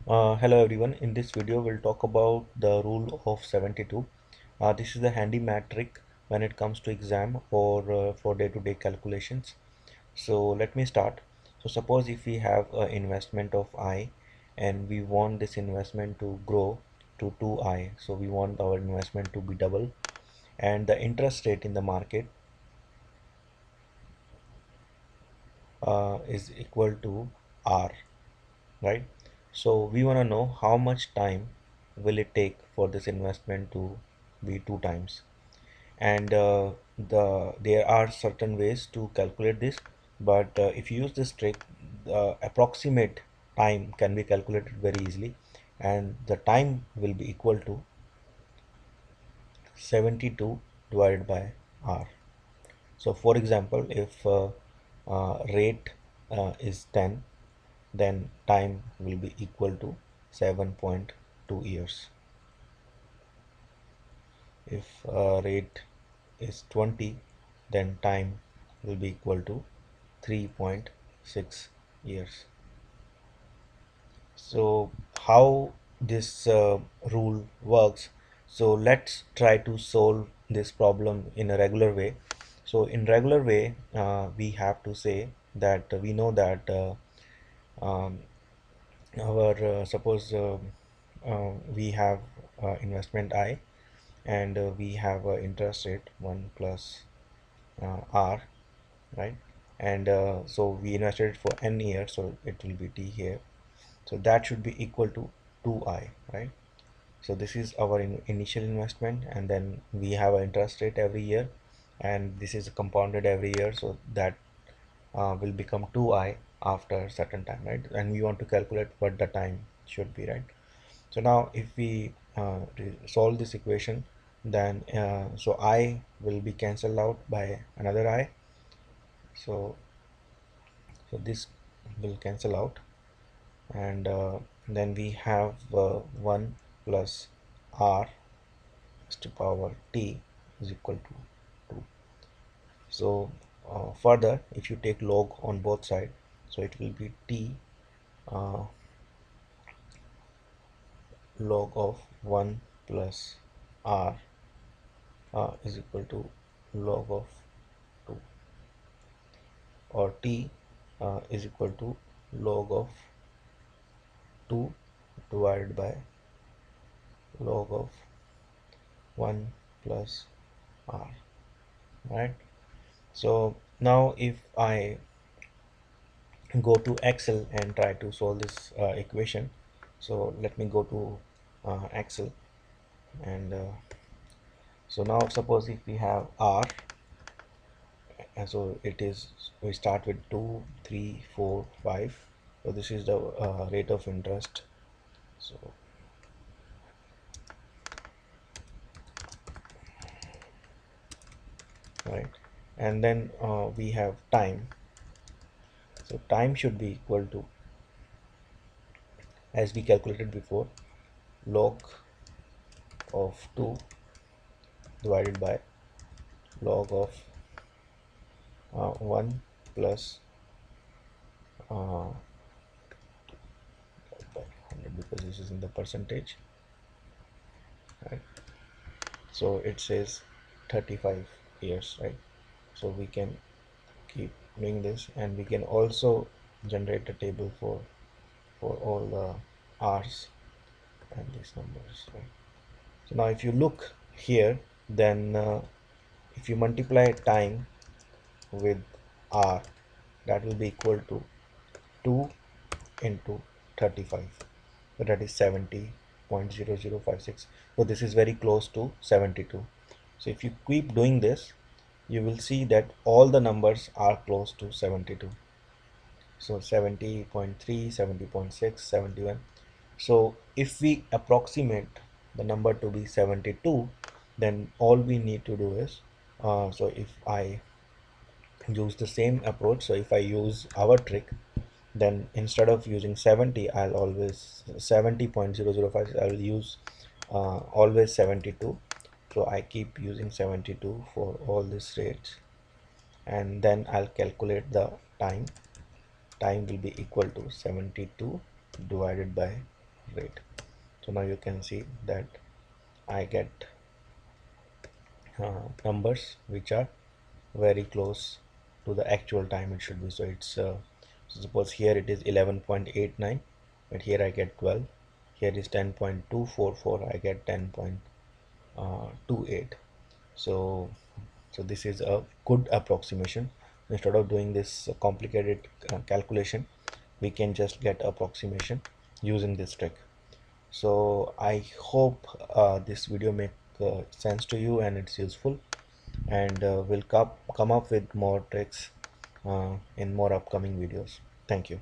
Hello everyone. In this video, we'll talk about the rule of 72. This is a handy metric when it comes to exam or for day-to-day calculations. So let me start. So suppose if we have an investment of I and we want this investment to grow to 2I. So we want our investment to be double and the interest rate in the market is equal to R, right? So we want to know how much time will it take for this investment to be 2 times, and there are certain ways to calculate this, but if you use this trick, the approximate time can be calculated very easily, and the time will be equal to 72 divided by R. So for example, if rate is 10, then time will be equal to 7.2 years. If rate is 20, then time will be equal to 3.6 years. So how this rule works, so let's try to solve this problem in a regular way. So in regular way, we have to say that we know that um, our suppose we have investment I, and we have interest rate 1 plus R, right? And so we invested for n years, so it will be t here, so that should be equal to 2I, right? So this is our initial investment, and then we have an interest rate every year, and this is compounded every year, so that will become 2I after certain time, right? And we want to calculate what the time should be, right? So now if we solve this equation, then so I will be cancelled out by another I, so this will cancel out, and then we have 1 plus R to power t is equal to 2. So further, if you take log on both sides, so it will be t uh, log of 1 plus R is equal to log of 2, or t is equal to log of 2 divided by log of 1 plus R, right? So now if I go to Excel and try to solve this equation, so let me go to Excel, and so now suppose if we have R, and so it is, we start with 2, 3, 4, 5. So this is the rate of interest, so right, and then we have time. So time should be equal to, as we calculated before, log of 2 divided by log of 1 plus uh, by 100, because this is in the percentage, right? So it says 35 years, right? So we can keep doing this, and we can also generate a table for all the r's and these numbers, right? So now if you look here, then if you multiply time with r, that will be equal to 2 into 35, so that is 70.0056. So this is very close to 72. So if you keep doing this, you will see that all the numbers are close to 72. So 70.3, 70.6, 71. So if we approximate the number to be 72, then all we need to do is, so if I use the same approach, so if I use our trick, then instead of using 70, I'll always 70.005, I will use always 72. So I keep using 72 for all these rates, and then I'll calculate the time. Time will be equal to 72 divided by rate. So now you can see that I get numbers which are very close to the actual time it should be. So it's so suppose here it is 11.89, but here I get 12. Here is 10.244, I get 10.28. So this is a good approximation. Instead of doing this complicated calculation, we can just get approximation using this trick. So I hope this video make sense to you and it's useful, and we'll come up with more tricks in more upcoming videos. Thank you.